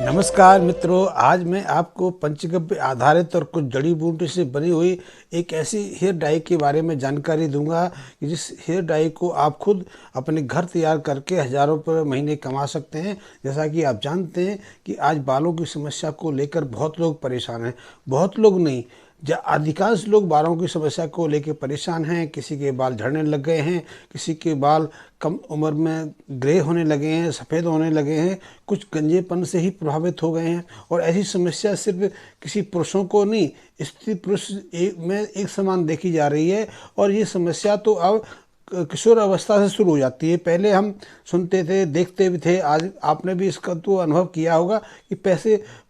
नमस्कार मित्रों, आज मैं आपको पंचगव्य आधारित और कुछ जड़ी बूटी से बनी हुई एक ऐसी हेयर डाई के बारे में जानकारी दूंगा कि जिस हेयर डाई को आप खुद अपने घर तैयार करके हज़ारों रुपये महीने कमा सकते हैं। जैसा कि आप जानते हैं कि आज बालों की समस्या को लेकर बहुत लोग परेशान हैं। बहुत लोग नहीं, अधिकांश लोग बालों की समस्या को लेकर परेशान हैं। किसी के बाल झड़ने लग गए हैं, किसी के बाल कम उम्र में ग्रे होने लगे हैं, सफ़ेद होने लगे हैं, कुछ गंजेपन से ही प्रभावित हो गए हैं। और ऐसी समस्या सिर्फ किसी पुरुषों को नहीं, स्त्री पुरुष में एक समान देखी जा रही है। और ये समस्या तो अब किशोर अवस्था से शुरू हो जाती है। पहले हम सुनते थे, देखते भी थे, आज आपने भी इसका तो अनुभव किया होगा कि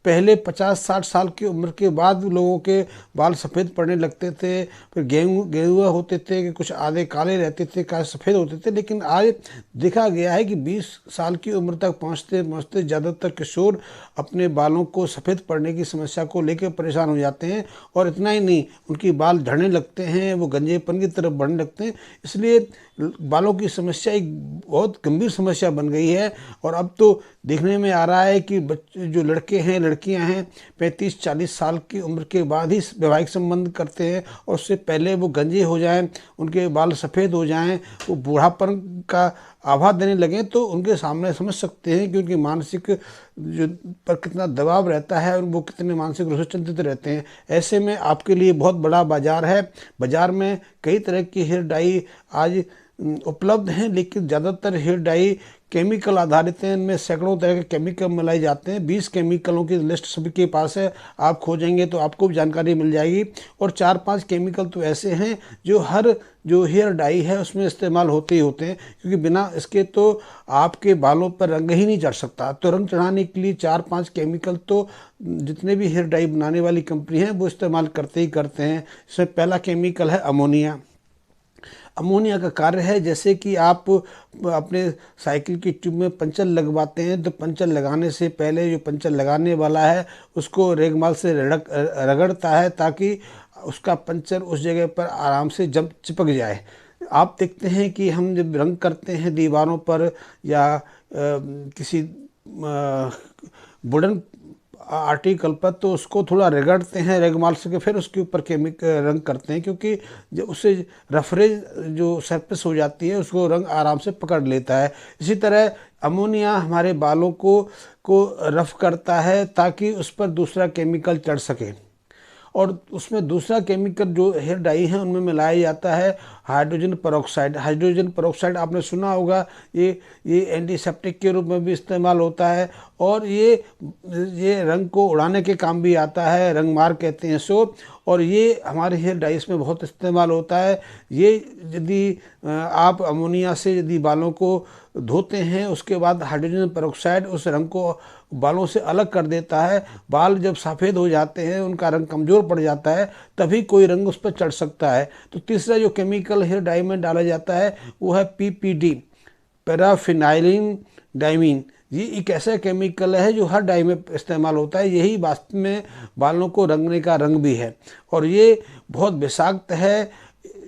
पहले 50-60 साल की उम्र के बाद लोगों के बाल सफ़ेद पड़ने लगते थे। फिर गेहुआ होते थे कि कुछ आधे काले रहते थे, काले सफ़ेद होते थे। लेकिन आज देखा गया है कि 20 साल की उम्र तक पहुंचते पहुंचते ज़्यादातर किशोर अपने बालों को सफ़ेद पड़ने की समस्या को लेकर परेशान हो जाते हैं। और इतना ही नहीं, उनकी बाल झड़ने लगते हैं, वो गंजेपन की तरफ बढ़ने लगते हैं। इसलिए बालों की समस्या एक बहुत गंभीर समस्या बन गई है। और अब तो देखने में आ रहा है कि बच्चे जो लड़के हैं, लड़कियां हैं, 35-40 साल की उम्र के बाद ही वैवाहिक संबंध करते हैं। और उससे पहले वो गंजे हो जाएं, उनके बाल सफ़ेद हो जाएं, वो बूढ़ापन का आभा देने लगें, तो उनके सामने समझ सकते हैं कि उनकी मानसिक जो पर कितना दबाव रहता है और वो कितने मानसिक रूप से चिंतित रहते हैं। ऐसे में आपके लिए बहुत बड़ा बाजार है। बाजार में कई तरह की हेयर डाई आज उपलब्ध हैं, लेकिन ज़्यादातर हेयर डाई केमिकल आधारित हैं। इनमें सैकड़ों तरह के केमिकल मिलाए जाते हैं। 20 केमिकलों की लिस्ट सभी के पास है, आप खोजेंगे तो आपको भी जानकारी मिल जाएगी। और 4-5 केमिकल तो ऐसे हैं जो हेयर डाई है उसमें इस्तेमाल होते ही होते हैं, क्योंकि बिना इसके तो आपके बालों पर रंग ही नहीं चढ़ सकता। तो रंग चढ़ाने के लिए 4-5 केमिकल तो जितने भी हेयर डाई बनाने वाली कंपनी हैं वो इस्तेमाल करते ही करते हैं। इसमें पहला केमिकल है अमोनिया। अमोनिया का कार्य है, जैसे कि आप अपने साइकिल की ट्यूब में पंचर लगवाते हैं, तो पंचर लगाने से पहले जो पंचर लगाने वाला है उसको रेगमाल से रगड़ता है ताकि उसका पंचर उस जगह पर आराम से जब चिपक जाए। आप देखते हैं कि हम जब रंग करते हैं दीवारों पर या किसी वुडन आर्टिकल पर, तो उसको थोड़ा रगड़ते हैं रेगमाल से, फिर उसके ऊपर केमिकल रंग करते हैं, क्योंकि जब उससे रफरेज जो सरफेस हो जाती है उसको रंग आराम से पकड़ लेता है। इसी तरह अमोनिया हमारे बालों को रफ करता है ताकि उस पर दूसरा केमिकल चढ़ सके। और उसमें दूसरा केमिकल जो हेयर डाई है उनमें मिलाया जाता है हाइड्रोजन पेरोक्साइड। हाइड्रोजन पेरोक्साइड आपने सुना होगा, ये एंटीसेप्टिक के रूप में भी इस्तेमाल होता है। और ये रंग को उड़ाने के काम भी आता है, रंग मार कहते हैं इसको। और ये हमारे हेयर डाइस में बहुत इस्तेमाल होता है। ये यदि आप अमोनिया से यदि बालों को धोते हैं, उसके बाद हाइड्रोजन पेरोक्साइड उस रंग को बालों से अलग कर देता है। बाल जब सफ़ेद हो जाते हैं, उनका रंग कमज़ोर पड़ जाता है, तभी कोई रंग उस पर चढ़ सकता है। तो तीसरा जो केमिकल हेयर डाई में डाला जाता है वो है PPD, पैराफिनाइलिन डाइमीन। ये एक ऐसा केमिकल है जो हर डाई में इस्तेमाल होता है। यही वास्तव में बालों को रंगने का रंग भी है और ये बहुत विषाक्त है।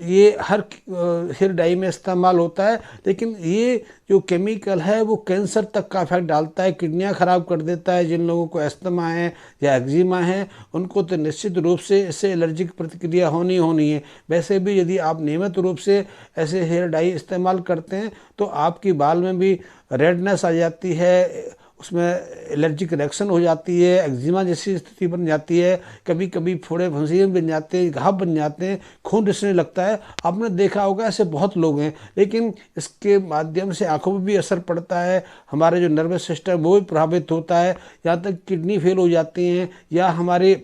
ये हर हेयर डाई में इस्तेमाल होता है, लेकिन ये जो केमिकल है वो कैंसर तक का इफेक्ट डालता है, किडनियां ख़राब कर देता है। जिन लोगों को अस्थमा है या एक्जिमा है उनको तो निश्चित रूप से इससे एलर्जिक प्रतिक्रिया होनी है। वैसे भी यदि आप नियमित रूप से ऐसे हेयर डाई इस्तेमाल करते हैं तो आपकी बाल में भी रेडनेस आ जाती है, उसमें एलर्जिक रिएक्शन हो जाती है, एक्जिमा जैसी स्थिति बन जाती है, कभी कभी फोड़े फुंसियाँ बन जाते हैं, घाव बन जाते हैं, खून रिसने लगता है। आपने देखा होगा ऐसे बहुत लोग हैं। लेकिन इसके माध्यम से आंखों पर भी असर पड़ता है, हमारे जो नर्वस सिस्टम वो भी प्रभावित होता है, यहाँ तक किडनी फेल हो जाती हैं। या हमारे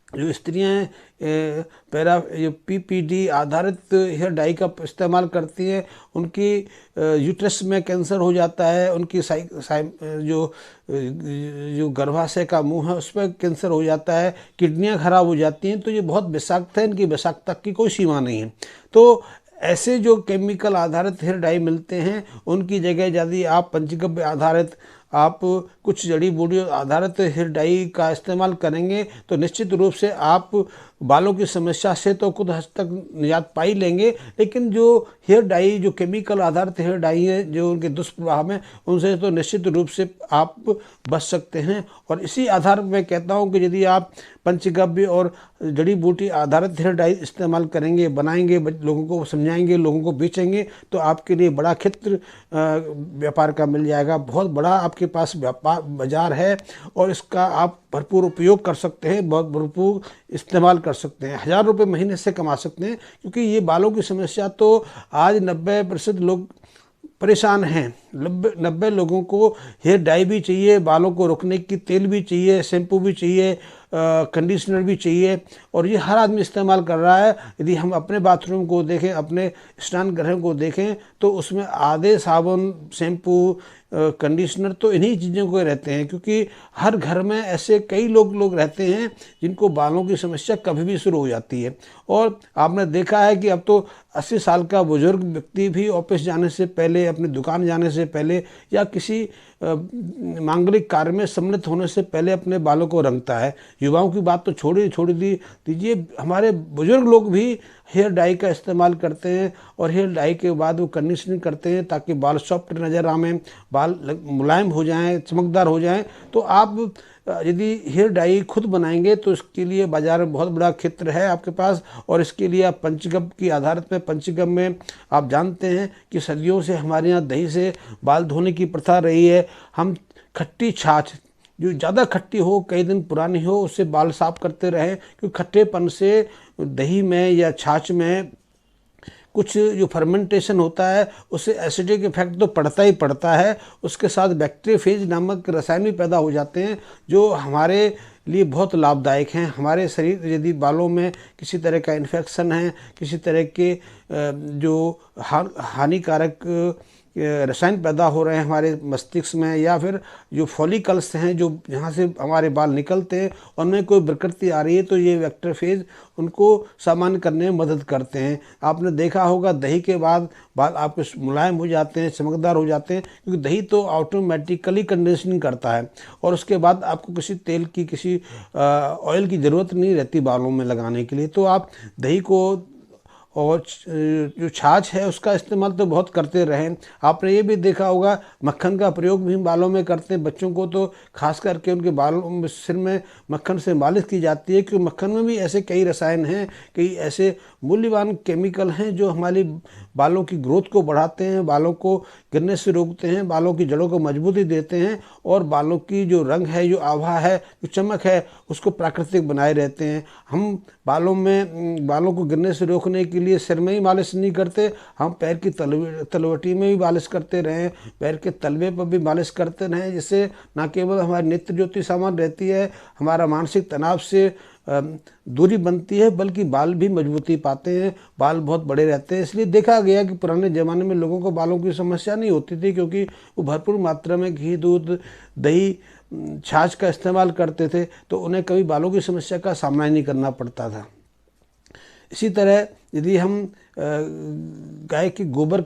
जो स्त्रियां हैं जो PPD आधारित हेयर डाई का इस्तेमाल करती हैं, उनकी यूट्रस में कैंसर हो जाता है, उनकी जो गर्भाशय का मुंह है उस पर कैंसर हो जाता है, किडनियां खराब हो जाती हैं। तो ये बहुत विषाक्त है, इनकी विषाक्तता की कोई सीमा नहीं है। तो ऐसे जो केमिकल आधारित हेयर डाई मिलते हैं उनकी जगह यदि आप पंचगव्य आधारित, आप कुछ जड़ी बूटी आधारित हेयर डाई का इस्तेमाल करेंगे तो निश्चित रूप से आप बालों की समस्या से तो कुछ हद तक निजात पा ही लेंगे, लेकिन जो हेयर डाई, जो केमिकल आधारित हेयर डाई है, जो उनके दुष्प्रभाव हैं, उनसे तो निश्चित रूप से आप बच सकते हैं। और इसी आधार पर मैं कहता हूं कि यदि आप पंचगव्य और जड़ी बूटी आधारित हेयर डाई इस्तेमाल करेंगे, बनाएंगे, लोगों को समझाएंगे, लोगों को बेचेंगे, तो आपके लिए बड़ा क्षेत्र व्यापार का मिल जाएगा। बहुत बड़ा आपके पास व्यापार बाजार है और इसका आप भरपूर उपयोग कर सकते हैं, बहुत भरपूर इस्तेमाल कर सकते हैं, 1000 रुपये महीने से कमा सकते हैं। क्योंकि ये बालों की समस्या तो आज 90% लोग परेशान हैं। 90 लोगों को हेयर डाई भी चाहिए, बालों को रोकने की तेल भी चाहिए, शैम्पू भी चाहिए, कंडीशनर भी चाहिए, और ये हर आदमी इस्तेमाल कर रहा है। यदि हम अपने बाथरूम को देखें, अपने स्नान गृह को देखें, तो उसमें आधे साबुन, शैम्पू, कंडीशनर तो इन्हीं चीज़ों के रहते हैं। क्योंकि हर घर में ऐसे कई लोग रहते हैं जिनको बालों की समस्या कभी भी शुरू हो जाती है। और आपने देखा है कि अब तो 80 साल का बुजुर्ग व्यक्ति भी ऑफिस जाने से पहले, अपनी दुकान जाने से पहले, या किसी मांगलिक कार्य में सम्मिलित होने से पहले अपने बालों को रंगता है। युवाओं की बात तो छोड़ दीजिए, हमारे बुजुर्ग लोग भी हेयर डाई का इस्तेमाल करते हैं, और हेयर डाई के बाद वो कंडीशनिंग करते हैं ताकि बाल सॉफ्ट नज़र आएं, बाल मुलायम हो जाएं, चमकदार हो जाएं। तो आप यदि हेयर डाई खुद बनाएंगे तो इसके लिए बाजार में बहुत बड़ा क्षेत्र है आपके पास। और इसके लिए आप पंचगव्य की आधारित में, पंचगव्य में आप जानते हैं कि सदियों से हमारे यहाँ दही से बाल धोने की प्रथा रही है। हम खट्टी छाछ, जो ज़्यादा खट्टी हो, कई दिन पुरानी हो, उससे बाल साफ करते रहें। क्योंकि खट्टेपन से दही में या छाछ में कुछ जो फर्मेंटेशन होता है, उससे एसिडिक इफेक्ट तो पड़ता ही पड़ता है, उसके साथ बैक्टीरियोफेज नामक रसायन भी पैदा हो जाते हैं जो हमारे लिए बहुत लाभदायक हैं। हमारे शरीर, यदि बालों में किसी तरह का इन्फेक्शन है, किसी तरह के जो हानिकारक रसायन पैदा हो रहे हैं हमारे मस्तिष्क में, या फिर जो फॉलिकल्स हैं, जो यहाँ से हमारे बाल निकलते हैं, उनमें कोई विकृति आ रही है, तो ये बैक्टीरियोफेज उनको सामान्य करने में मदद करते हैं। आपने देखा होगा दही के बाद बाल आपके मुलायम हो जाते हैं, चमकदार हो जाते हैं, क्योंकि दही तो ऑटोमेटिकली कंडीशनिंग करता है। और उसके बाद आपको किसी तेल की, किसी ऑयल की ज़रूरत नहीं रहती बालों में लगाने के लिए। तो आप दही को और जो छाछ है उसका इस्तेमाल तो बहुत करते रहें। आपने ये भी देखा होगा मक्खन का प्रयोग भी बालों में करते हैं। बच्चों को तो खास करके उनके बालों में, सिर में मक्खन से मालिश की जाती है, क्योंकि मक्खन में भी ऐसे कई रसायन हैं, कई ऐसे मूल्यवान केमिकल हैं जो हमारी बालों की ग्रोथ को बढ़ाते हैं, बालों को गिरने से रोकते हैं, बालों की जड़ों को मजबूती देते हैं, और बालों की जो रंग है, जो आभा है, जो चमक है, उसको प्राकृतिक बनाए रहते हैं। हम बालों को गिरने से रोकने के लिए सिर में ही मालिश नहीं करते, हम पैर की तलवटी में भी मालिश करते रहें, पैर के तलवे पर भी मालिश करते रहें, जिससे न केवल हमारी नेत्र ज्योति सामान्य रहती है, हमारा मानसिक तनाव से दूरी बनती है, बल्कि बाल भी मजबूती पाते हैं, बाल बहुत बड़े रहते हैं। इसलिए देखा गया कि पुराने ज़माने में लोगों को बालों की समस्या नहीं होती थी, क्योंकि वो भरपूर मात्रा में घी, दूध, दही, छाछ का इस्तेमाल करते थे, तो उन्हें कभी बालों की समस्या का सामना ही नहीं करना पड़ता था। इसी तरह यदि हम गाय के गोबर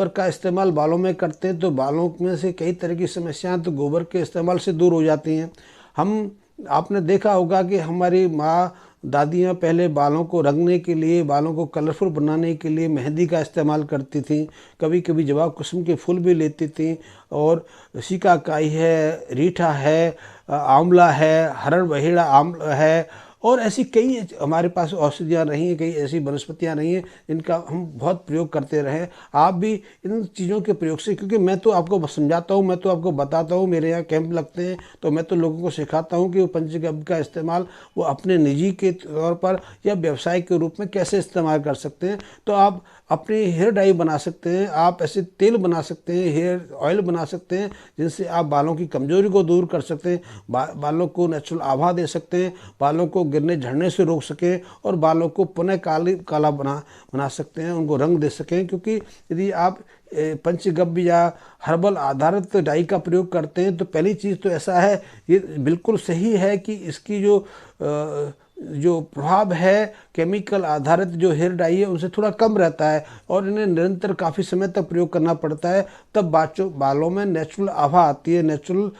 का इस्तेमाल बालों में करते हैं, तो बालों में से कई तरह की समस्याएं तो गोबर के इस्तेमाल से दूर हो जाती हैं। आपने देखा होगा कि हमारी माँ, दादियाँ पहले बालों को रंगने के लिए, बालों को कलरफुल बनाने के लिए मेहंदी का इस्तेमाल करती थी, कभी कभी जवाब कुसुम के फूल भी लेती थी, और सिकाकाई है, रीठा है, आंवला है, हरड़ बहेड़ा आंवला है, और ऐसी कई हमारे पास औषधियाँ रही हैं, कई ऐसी वनस्पतियाँ रही हैं जिनका हम बहुत प्रयोग करते रहे। आप भी इन चीज़ों के प्रयोग से, क्योंकि मैं तो आपको समझाता हूँ, मैं तो आपको बताता हूँ, मेरे यहाँ कैंप लगते हैं तो मैं तो लोगों को सिखाता हूँ कि वो पंचगव्य का इस्तेमाल वो अपने निजी के तौर पर या व्यवसाय के रूप में कैसे इस्तेमाल कर सकते हैं। तो आप अपनी हेयर डाई बना सकते हैं, आप ऐसे तेल बना सकते हैं, हेयर ऑयल बना सकते हैं, जिनसे आप बालों की कमजोरी को दूर कर सकते हैं, बालों को नेचुरल आभा दे सकते हैं, बालों को गिरने झड़ने से रोक सकें, और बालों को पुनः काला बना सकते हैं, उनको रंग दे सकें। क्योंकि यदि आप पंचगव्य या हर्बल आधारित डाई का प्रयोग करते हैं, तो पहली चीज़ तो ऐसा है, ये बिल्कुल सही है कि इसकी जो प्रभाव है केमिकल आधारित जो हेयर डाई है उनसे थोड़ा कम रहता है, और इन्हें निरंतर काफ़ी समय तक प्रयोग करना पड़ता है, तब बालों में नेचुरल आभा आती है, नेचुरल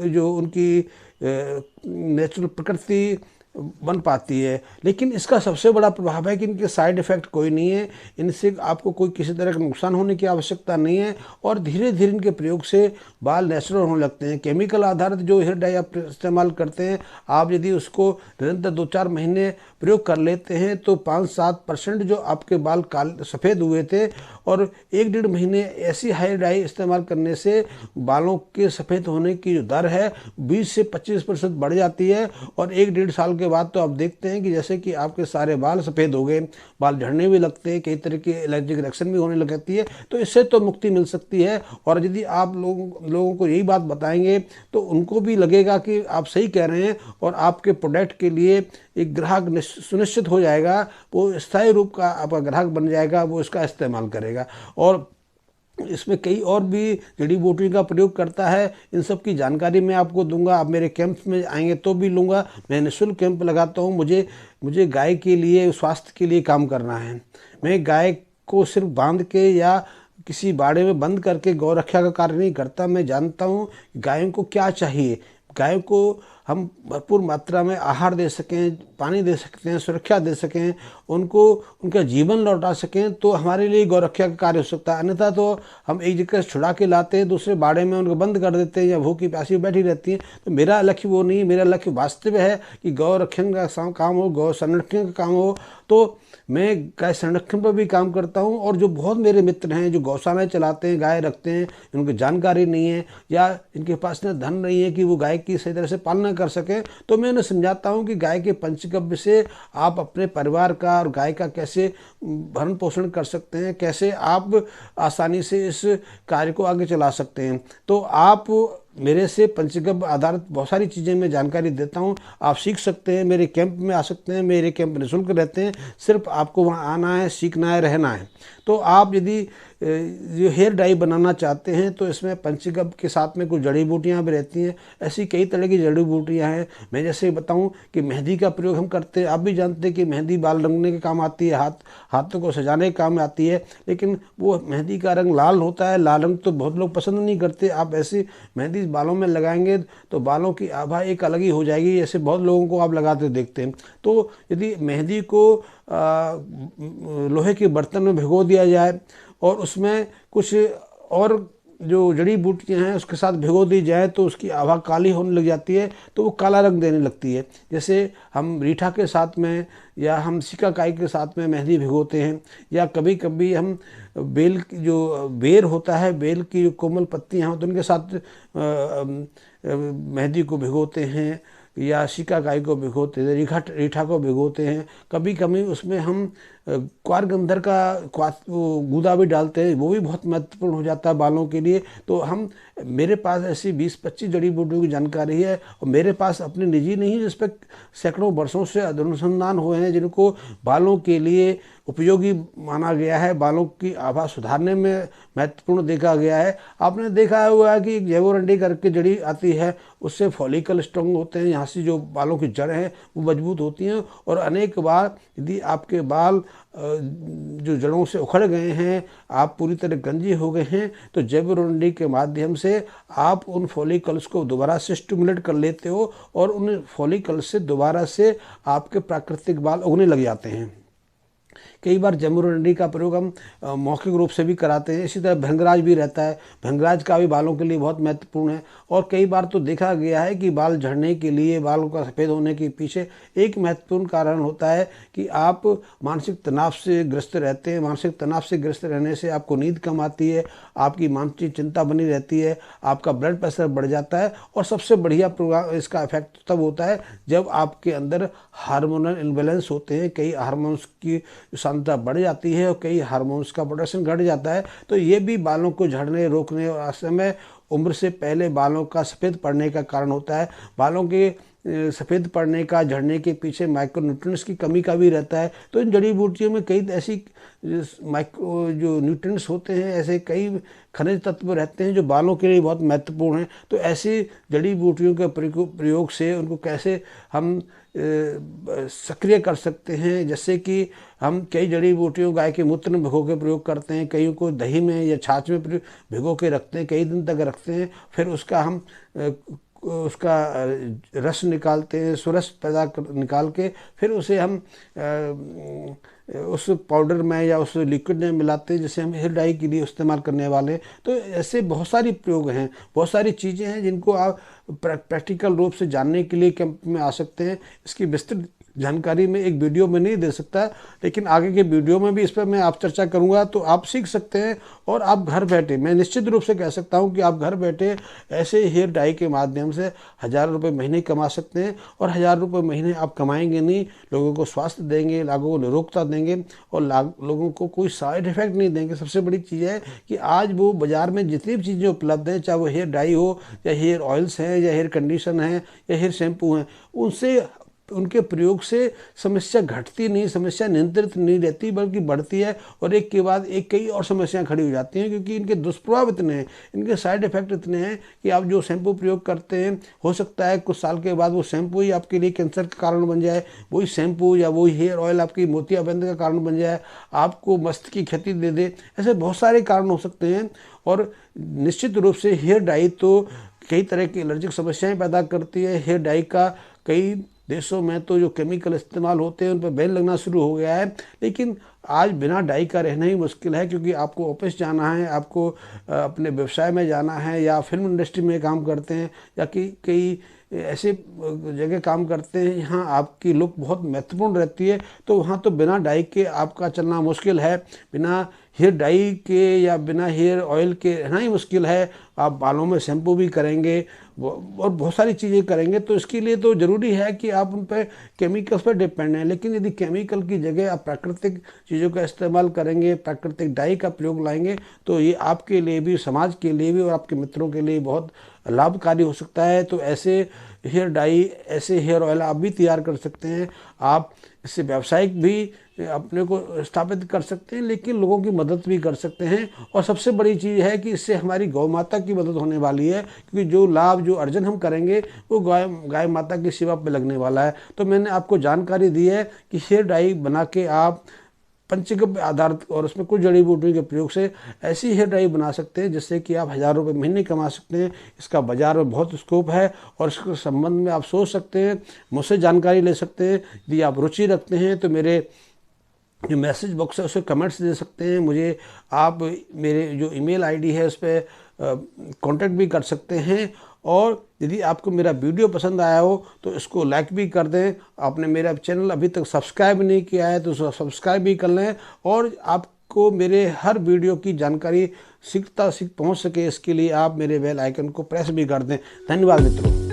जो उनकी नेचुरल प्रकृति बन पाती है। लेकिन इसका सबसे बड़ा प्रभाव है कि इनके साइड इफ़ेक्ट कोई नहीं है, इनसे आपको कोई किसी तरह का नुकसान होने की आवश्यकता नहीं है, और धीरे धीरे इनके प्रयोग से बाल नेचुरल होने लगते हैं। केमिकल आधारित जो हेयर डाई आप इस्तेमाल करते हैं, आप यदि उसको निरंतर 2-4 महीने प्रयोग कर लेते हैं तो 5-7% जो आपके बाल काले सफ़ेद हुए थे, और 1-1.5 महीने ऐसी हेयर डाई इस्तेमाल करने से बालों के सफ़ेद होने की जो दर है 20 से 25% बढ़ जाती है। और 1-1.5 साल के बाद तो आप देखते हैं कि जैसे कि आपके सारे बाल सफ़ेद हो गए, बाल झड़ने भी लगते हैं, कई तरह की एलर्जिक रिएक्शन भी होने लगती है। तो इससे तो मुक्ति मिल सकती है। और यदि आप लोगों को यही बात बताएंगे तो उनको भी लगेगा कि आप सही कह रहे हैं, और आपके प्रोडक्ट के लिए एक ग्राहक सुनिश्चित हो जाएगा, वो स्थायी रूप का आपका ग्राहक बन जाएगा, वो इसका इस्तेमाल करेगा। और इसमें कई और भी जड़ी बूटी का प्रयोग करता है। इन सब की जानकारी मैं आपको दूंगा। आप मेरे कैंप्स में आएंगे तो भी लूँगा। मैं निःशुल्क कैंप लगाता हूँ। मुझे गाय के लिए, स्वास्थ्य के लिए काम करना है। मैं गाय को सिर्फ बांध के या किसी बाड़े में बंद करके गौ रक्षा का कार्य नहीं करता। मैं जानता हूँ गायों को क्या चाहिए। गायों को हम भरपूर मात्रा में आहार दे सकें, पानी दे सकते हैं, सुरक्षा दे सकें, उनको उनका जीवन लौटा सकें, तो हमारे लिए गौ रक्षा का कार्य हो सकता है। अन्यथा तो हम एक जगह से छुड़ा के लाते हैं, दूसरे बाड़े में उनको बंद कर देते हैं, या भूखी प्यासी बैठी रहती हैं। तो मेरा लक्ष्य वो नहीं, मेरा लक्ष्य वास्तव है कि गौ रक्षण का काम हो, गौ संरक्षण का काम हो। तो मैं गाय संरक्षण पर भी काम करता हूँ। और जो बहुत मेरे मित्र हैं जो गौशालाएँ चलाते हैं, गाय रखते हैं, उनको जानकारी नहीं है या इनके पास इतना धन नहीं है कि वो गाय की सही तरह से पालना कर सकें, तो मैं उन्हें समझाता हूँ कि गाय के पंचगव्य से आप अपने परिवार का और गाय का कैसे भरण पोषण कर सकते हैं, कैसे आप आसानी से इस कार्य को आगे चला सकते हैं। तो आप मेरे से पंचगव्य आधारित बहुत सारी चीज़ें मैं जानकारी देता हूँ। आप सीख सकते हैं, मेरे कैंप में आ सकते हैं। मेरे कैंप निःशुल्क रहते हैं, सिर्फ आपको वहाँ आना है, सीखना है, रहना है। तो आप यदि जो हेयर डाई बनाना चाहते हैं तो इसमें पंचगव्य के साथ में कुछ जड़ी बूटियाँ भी रहती हैं। ऐसी कई तरह की जड़ी बूटियाँ हैं। मैं जैसे बताऊं कि मेहंदी का प्रयोग हम करते हैं। आप भी जानते हैं कि मेहंदी बाल रंगने के काम आती है, हाथों को सजाने के काम आती है। लेकिन वो मेहंदी का रंग लाल होता है, लाल रंग तो बहुत लोग पसंद नहीं करते। आप ऐसी मेहंदी बालों में लगाएंगे तो बालों की आभा एक अलग ही हो जाएगी। ऐसे बहुत लोगों को आप लगाते देखते हैं। तो यदि मेहंदी को लोहे के बर्तन में भिगो दिया जाए और उसमें कुछ और जो जड़ी बूटियाँ हैं उसके साथ भिगो दी जाए तो उसकी आभा काली होने लग जाती है, तो वो काला रंग देने लगती है। जैसे हम रीठा के साथ में या हम सिकाकाई के साथ में मेहंदी भिगोते हैं, या कभी कभी हम बेल की जो बेर होता है, बेल की जो कोमल पत्तियाँ हैं तो उनके साथ मेहंदी को भिगोते हैं, या सिकाकाई को भिगोते हैं, रीठा को भिगोते हैं। कभी कभी उसमें हम क्वारगंधर का गूदा भी डालते हैं, वो भी बहुत महत्वपूर्ण हो जाता है बालों के लिए। तो मेरे पास ऐसी 20-25 जड़ी बूटियों की जानकारी है, और मेरे पास अपनी निजी नहीं, जिस पर सैकड़ों वर्षों से अनुसंधान हुए हैं, जिनको बालों के लिए उपयोगी माना गया है, बालों की आभा सुधारने में महत्वपूर्ण देखा गया है। आपने देखा हुआ है कि जैवोरंडी करके जड़ी आती है, उससे फॉलिकल स्ट्रॉन्ग होते हैं, यहाँ से जो बालों की जड़ हैं वो मजबूत होती हैं। और अनेक बार यदि आपके बाल जो जड़ों से उखड़ गए हैं, आप पूरी तरह गंजे हो गए हैं, तो जैवोरंडी के माध्यम से आप उन फॉलिकल्स को दोबारा से स्टिमुलेट कर लेते हो, और उन फॉलिकल्स से दोबारा से आपके प्राकृतिक बाल उगने लग जाते हैं। कई बार जैवोरंडी का प्रयोग हम मौखिक रूप से भी कराते हैं। इसी तरह भृंगराज भी रहता है, भृंगराज का भी बालों के लिए बहुत महत्वपूर्ण है। और कई बार तो देखा गया है कि बाल झड़ने के लिए, बालों का सफ़ेद होने के पीछे एक महत्वपूर्ण कारण होता है कि आप मानसिक तनाव से ग्रस्त रहते हैं। मानसिक तनाव से ग्रस्त रहने से आपको नींद कम आती है, आपकी मानसिक चिंता बनी रहती है, आपका ब्लड प्रेशर बढ़ जाता है। और सबसे बढ़िया इसका इफेक्ट तब होता है जब आपके अंदर हार्मोनल इम्बैलेंस होते हैं। कई हार्मोन्स की सांद्रता बढ़ जाती है और कई हार्मोन्स का प्रोडक्शन घट जाता है। तो ये भी बालों को झड़ने रोकने और समय उम्र से पहले बालों का सफ़ेद पड़ने का कारण होता है। बालों के सफ़ेद पड़ने का, झड़ने के पीछे माइक्रोन्यूट्रिएंट्स की कमी का भी रहता है। तो इन जड़ी बूटियों में कई ऐसी जो न्यूट्रिएंट्स होते हैं, ऐसे कई खनिज तत्व रहते हैं जो बालों के लिए बहुत महत्वपूर्ण हैं। तो ऐसी जड़ी बूटियों के प्रयोग से उनको कैसे हम सक्रिय कर सकते हैं, जैसे कि हम कई जड़ी बूटियों गाय के मूत्र में भिगो के प्रयोग करते हैं, कईयों को दही में या छाछ में भिगो के रखते हैं, कई दिन तक रखते हैं। फिर उसका हम उसका रस निकालते हैं, सुरस निकाल के फिर उसे हम उस पाउडर में या उस लिक्विड में मिलाते हैं जिसे हम हेयर डाई के लिए इस्तेमाल करने वाले। तो ऐसे बहुत सारी प्रयोग हैं, बहुत सारी चीज़ें हैं जिनको आप प्रैक्टिकल रूप से जानने के लिए कैंप में आ सकते हैं। इसकी विस्तृत जानकारी मैं एक वीडियो में नहीं दे सकता, लेकिन आगे के वीडियो में भी इस पर मैं आप चर्चा करूंगा, तो आप सीख सकते हैं। और आप घर बैठे, मैं निश्चित रूप से कह सकता हूं कि आप घर बैठे ऐसे हेयर डाई के माध्यम से हज़ारों रुपये महीने कमा सकते हैं। और हज़ार रुपये महीने आप कमाएंगे नहीं, लोगों को स्वास्थ्य देंगे, लोगों को निरोगता देंगे और लोगों को कोई साइड इफेक्ट नहीं देंगे। सबसे बड़ी चीज़ है कि आज वो बाज़ार में जितनी भी चीज़ें उपलब्ध हैं, चाहे वो हेयर डाई हो या हेयर ऑयल्स हैं या हेयर कंडीशन है या हेयर शैम्पू हैं, उनसे उनके प्रयोग से समस्या घटती नहीं, समस्या नियंत्रित नहीं रहती बल्कि बढ़ती है। और एक के बाद एक कई और समस्याएं खड़ी हो जाती हैं, क्योंकि इनके दुष्प्रभाव इतने हैं, इनके साइड इफेक्ट इतने हैं कि आप जो शैम्पू प्रयोग करते हैं, हो सकता है कुछ साल के बाद वो शैम्पू ही आपके लिए कैंसर का कारण बन जाए, वही शैम्पू या वही हेयर ऑयल आपकी मोतियाबिंद का कारण बन जाए, आपको मस्त की क्षति दे दे। ऐसे बहुत सारे कारण हो सकते हैं। और निश्चित रूप से हेयर डाई तो कई तरह की एलर्जिक समस्याएं पैदा करती है। हेयर डाई का कई देशों में तो जो केमिकल इस्तेमाल होते हैं उन पर बैन लगना शुरू हो गया है। लेकिन आज बिना डाई का रहना ही मुश्किल है, क्योंकि आपको ऑफिस जाना है, आपको अपने व्यवसाय में जाना है, या फिल्म इंडस्ट्री में काम करते हैं, या कई ऐसे जगह काम करते हैं यहाँ आपकी लुक बहुत महत्वपूर्ण रहती है, तो वहाँ तो बिना डाई के आपका चलना मुश्किल है। बिना हेयर डाई के या बिना हेयर ऑयल के रहना ही मुश्किल है। आप बालों में शैम्पू भी करेंगे और बहुत सारी चीज़ें करेंगे, तो इसके लिए तो ज़रूरी है कि आप उन पर केमिकल्स पर डिपेंड हैं। लेकिन यदि केमिकल की जगह आप प्राकृतिक चीज़ों का इस्तेमाल करेंगे, प्राकृतिक डाई का प्रयोग लाएंगे, तो ये आपके लिए भी, समाज के लिए भी और आपके मित्रों के लिए बहुत लाभकारी हो सकता है। तो ऐसे हेयर डाई, ऐसे हेयर ऑयल आप भी तैयार कर सकते हैं। आप इससे व्यावसायिक भी अपने को स्थापित कर सकते हैं, लेकिन लोगों की मदद भी कर सकते हैं। और सबसे बड़ी चीज़ है कि इससे हमारी गौ माता की मदद होने वाली है, क्योंकि जो लाभ, जो अर्जन हम करेंगे वो गाय माता की सेवा पे लगने वाला है। तो मैंने आपको जानकारी दी है कि हेयर डाई बना के आप पंचगव्य आधारित और उसमें कुछ जड़ी बूटियों के प्रयोग से ऐसी हेयर डाई बना सकते हैं जिससे कि आप हज़ार रुपये महीने कमा सकते हैं। इसका बाजार में बहुत स्कोप है और इसके संबंध में आप सोच सकते हैं, मुझसे जानकारी ले सकते हैं। यदि आप रुचि रखते हैं तो मेरे जो मैसेज बॉक्स है उसमें कमेंट्स दे सकते हैं मुझे। आप मेरे जो ईमेल आईडी है उस पर कांटेक्ट भी कर सकते हैं। और यदि आपको मेरा वीडियो पसंद आया हो तो इसको लाइक भी कर दें। आपने मेरा चैनल अभी तक सब्सक्राइब नहीं किया है तो सब्सक्राइब भी कर लें। और आपको मेरे हर वीडियो की जानकारी सीखता पहुंच सके, इसके लिए आप मेरे बेल आइकन को प्रेस भी कर दें। धन्यवाद मित्रों।